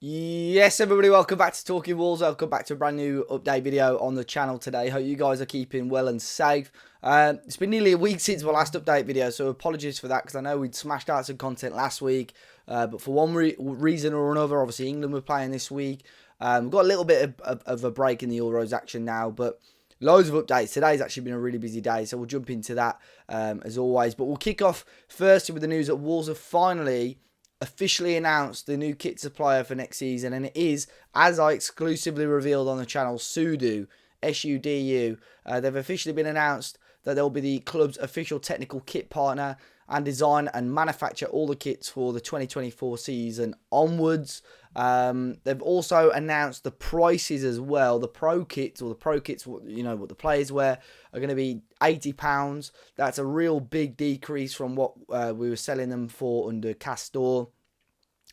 Yes, everybody, welcome back to Talking Wolves. Welcome back to a brand new update video on the channel today. Hope you guys are keeping well and safe. It's been nearly a week since my last update video, so apologies for that because I know we'd smashed out some content last week. But for one reason or another, obviously England were playing this week. We've got a little bit of a break in the Euros action now, but loads of updates. Today's actually been a really busy day, so we'll jump into that as always. But we'll kick off first with the news that Wolves have finally officially announced the new kit supplier for next season, and it is, as I exclusively revealed on the channel, Sudo, S-U-D-U. They've officially been announced that they'll be the club's official technical kit partner and design and manufacture all the kits for the 2024 season onwards. They've also announced the prices as well. The pro kits, you know, what the players wear, are going to be £80. That's a real big decrease from what we were selling them for under Castor,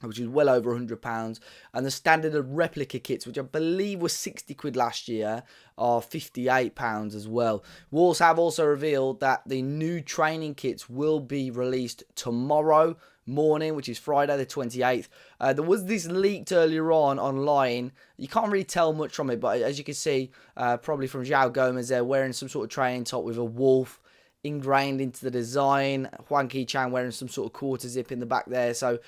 which is well over £100. And the standard of replica kits, which I believe was 60 quid last year, are £58 as well. Wolves have also revealed that the new training kits will be released tomorrow morning, which is Friday the 28th. There was this leaked earlier on online. You can't really tell much from it, but as you can see, probably from João Gomez, they're wearing some sort of training top with a wolf ingrained into the design. Juan Ki-Chan wearing some sort of quarter zip in the back there, so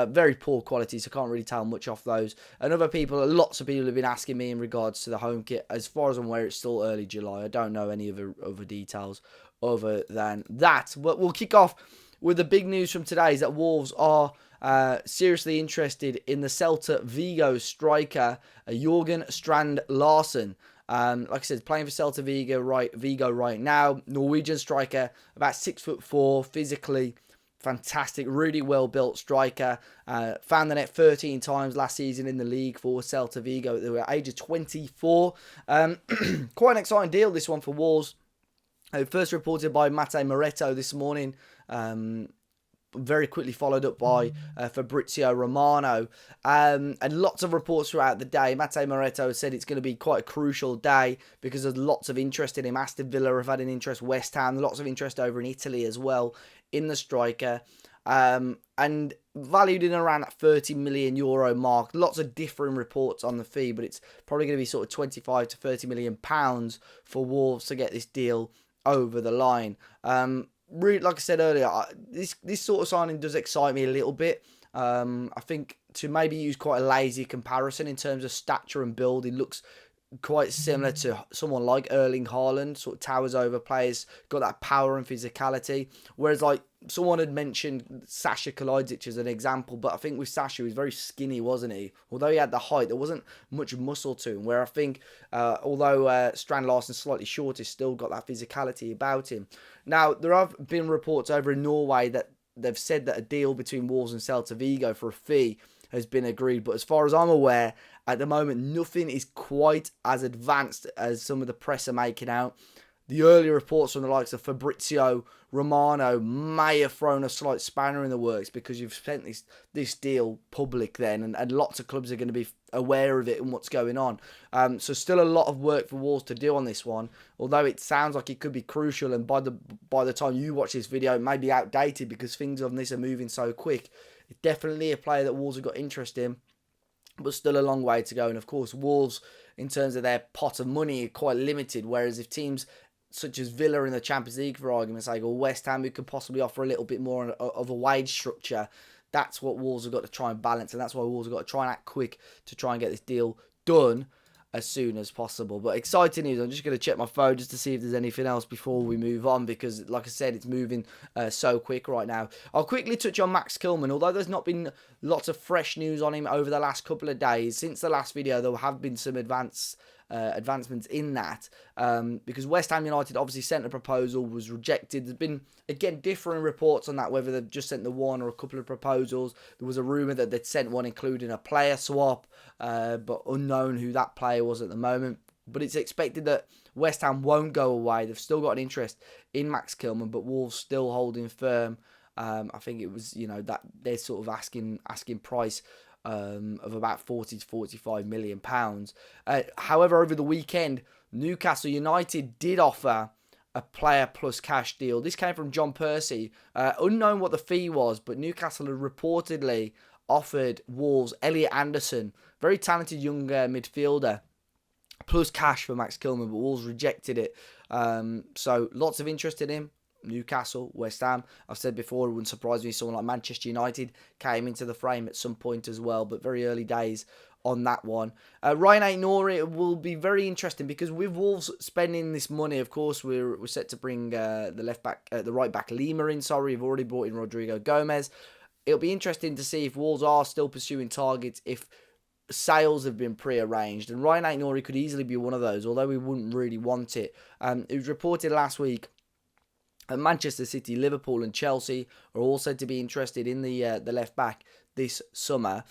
very poor quality, so can't really tell much off those. And lots of people have been asking me in regards to the home kit. As far as I'm aware, it's still early July. I don't know any other details other than that. But we'll kick off with the big news from today is that Wolves are seriously interested in the Celta Vigo striker, Jorgen Strand Larsen. Like I said, playing for Celta Vigo right now. Norwegian striker, about 6'4", physically fantastic, really well built striker. Found the net 13 times last season in the league for Celta Vigo. They were at age of 24. Quite an exciting deal, this one for Wolves. First reported by Matteo Moretto this morning. Very quickly followed up by Fabrizio Romano, and lots of reports throughout the day. Matteo Moretto said it's going to be quite a crucial day because there's lots of interest in him. Aston Villa have had an interest, West Ham, lots of interest over in Italy as well in the striker, and valued in around that €30 million mark. Lots of differing reports on the fee, but it's probably going to be sort of 25 to 30 million pounds for Wolves to get this deal over the line. Really, like I said earlier, this sort of signing does excite me a little bit. I think to maybe use quite a lazy comparison in terms of stature and build, it looks quite similar to someone like Erling Haaland, sort of towers over players, got that power and physicality. Whereas like someone had mentioned Sasha Kalajdzic as an example, but I think with Sasha, he was very skinny, wasn't he? Although he had the height, there wasn't much muscle to him. Where I think, although Strand Larsen's slightly shorter, he's still got that physicality about him. Now, there have been reports over in Norway that they've said that a deal between Wolves and Celta Vigo for a fee has been agreed. But as far as I'm aware, at the moment, nothing is quite as advanced as some of the press are making out. The early reports from the likes of Fabrizio Romano may have thrown a slight spanner in the works because you've spent this deal public then, and lots of clubs are going to be aware of it and what's going on. So still a lot of work for Wolves to do on this one, although it sounds like it could be crucial, and by the time you watch this video, it may be outdated because things on this are moving so quick. It's definitely a player that Wolves have got interest in, but still a long way to go. And of course, Wolves, in terms of their pot of money, are quite limited, whereas if teams such as Villa in the Champions League, for argument's sake, or West Ham, who could possibly offer a little bit more of a wage structure, that's what Wolves have got to try and balance, and that's why Wolves have got to try and act quick to try and get this deal done as soon as possible. But exciting news. I'm just going to check my phone just to see if there's anything else before we move on, because like I said, it's moving so quick right now. I'll quickly touch on Max Kilman. Although there's not been lots of fresh news on him over the last couple of days, since the last video there have been some advancements in that, because West Ham United obviously sent a proposal, was rejected. There's been, again, differing reports on that, whether they've just sent the one or a couple of proposals. There was a rumour that they'd sent one including a player swap, but unknown who that player was at the moment. But it's expected that West Ham won't go away. They've still got an interest in Max Kilman, but Wolves still holding firm. I think it was, that they're sort of asking price of about 40 to 45 million pounds. However, over the weekend, Newcastle United did offer a player plus cash deal. This came from John Percy. Unknown what the fee was, but Newcastle had reportedly offered Wolves Elliot Anderson, very talented young midfielder, plus cash for Max Kilman, but Wolves rejected it. So lots of interest in him. Newcastle, West Ham. I've said before, it wouldn't surprise me if someone like Manchester United came into the frame at some point as well, but very early days on that one. Rayan Ait-Nouri will be very interesting because with Wolves spending this money, of course, we're set to bring the right back Lima in. Sorry, we've already brought in Rodrigo Gomez. It'll be interesting to see if Wolves are still pursuing targets, if sales have been pre-arranged, and Rayan Ait-Nouri could easily be one of those, although we wouldn't really want it. It was reported last week Manchester City, Liverpool and Chelsea are also to be interested in the left back this summer.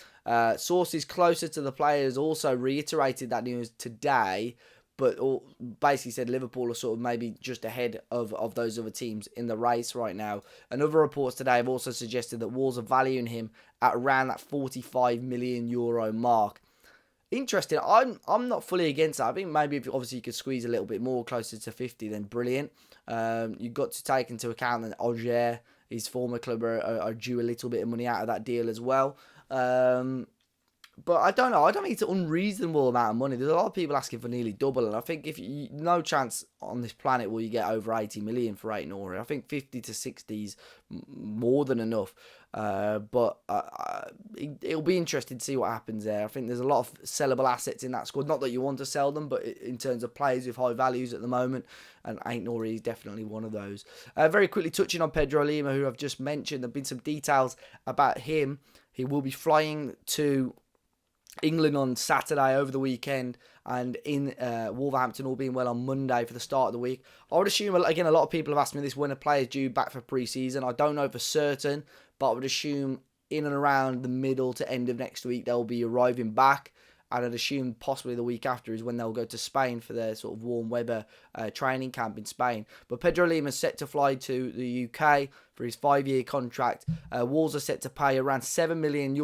Sources closer to the players also reiterated that news today, but basically said Liverpool are sort of maybe just ahead of those other teams in the race right now. And other reports today have also suggested that Wolves are valuing him at around that €45 million mark. Interesting. I'm not fully against that. I think maybe if obviously you could squeeze a little bit more closer to 50, then brilliant. You've got to take into account that Auxerre, his former club, are due a little bit of money out of that deal as well. But I don't know. I don't think it's an unreasonable amount of money. There's a lot of people asking for nearly double, and I think no chance on this planet will you get over 80 million for Ait-Nouri. I think 50 to 60 is more than enough. But it'll be interesting to see what happens there. I think there's a lot of sellable assets in that squad. Not that you want to sell them, but in terms of players with high values at the moment, and Ait-Nouri is definitely one of those. Very quickly touching on Pedro Lima, who I've just mentioned. There have been some details about him. He will be flying to England on Saturday over the weekend, and in Wolverhampton, all being well, on Monday for the start of the week. I would assume, again, a lot of people have asked me this, when a player is due back for pre-season. I don't know for certain, but I would assume in and around the middle to end of next week they'll be arriving back, and I'd assume possibly the week after is when they'll go to Spain for their sort of warm weather training camp in Spain. But Pedro Lima is set to fly to the UK for his 5-year contract. Wolves are set to pay around €7 million,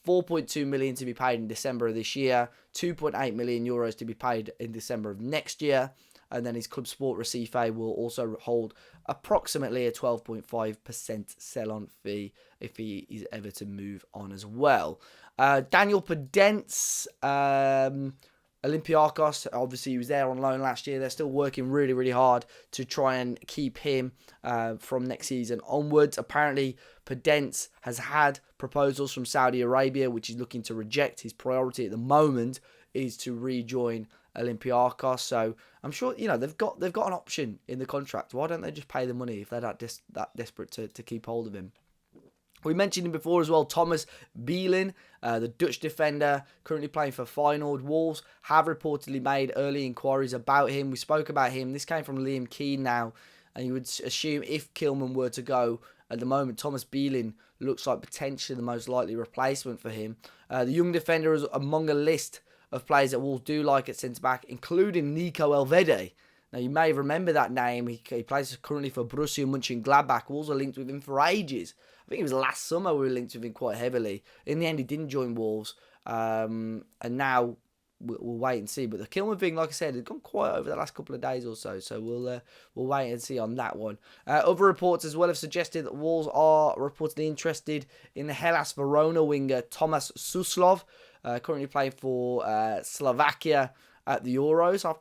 4.2 million to be paid in December of this year, 2.8 million euros to be paid in December of next year, and then his club Sport Recife will also hold approximately a 12.5% sell-on fee if he is ever to move on as well. Daniel Pedence, Olympiacos, obviously he was there on loan last year. They're still working really, really hard to try and keep him from next season onwards. Apparently, Pedence has had proposals from Saudi Arabia, which he's looking to reject. His priority at the moment is to rejoin Olympiacos. So I'm sure, they've got an option in the contract. Why don't they just pay the money if they're that desperate to keep hold of him? We mentioned him before as well, Thomas Bielen, the Dutch defender, currently playing for Feyenoord. Wolves have reportedly made early inquiries about him. We spoke about him. This came from Liam Keane now, and you would assume if Kilman were to go at the moment, Thomas Bielen looks like potentially the most likely replacement for him. The young defender is among a list of players that Wolves do like at centre-back, including Nico Elv. Now, you may remember that name. He plays currently for Borussia Mönchengladbach. Wolves are linked with him for ages. I think it was last summer we were linked with him quite heavily. In the end, he didn't join Wolves. And now we'll wait and see. But the Kilman thing, like I said, has gone quiet over the last couple of days or so. So we'll wait and see on that one. Other reports as well have suggested that Wolves are reportedly interested in the Hellas Verona winger Tomas Suslov, currently playing for Slovakia at the Euros. I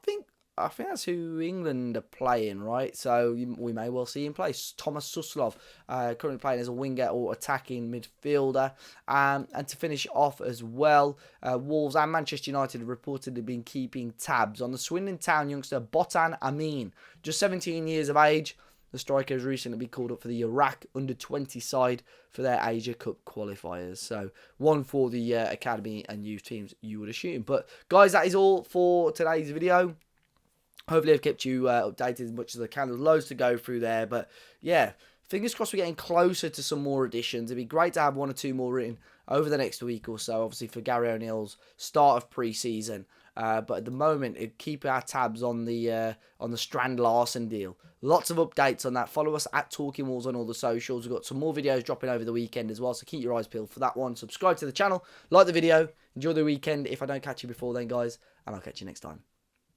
think that's who England are playing, right? So we may well see him play. Tomas Suslov, currently playing as a winger or attacking midfielder. And to finish off as well, Wolves and Manchester United have reportedly been keeping tabs on the Swindon Town youngster Botan Amin, just 17 years of age. The striker has recently been called up for the Iraq under-20 side for their Asia Cup qualifiers. So one for the academy and youth teams, you would assume. But guys, that is all for today's video. Hopefully I've kept you updated as much as I can. There's loads to go through there. But yeah, fingers crossed we're getting closer to some more additions. It'd be great to have one or two more written over the next week or so, obviously for Gary O'Neill's start of pre-season. But at the moment, keep our tabs on the Strand Larsen deal. Lots of updates on that. Follow us at Talking Wolves on all the socials. We've got some more videos dropping over the weekend as well, so keep your eyes peeled for that one. Subscribe to the channel, like the video, enjoy the weekend if I don't catch you before then, guys, and I'll catch you next time.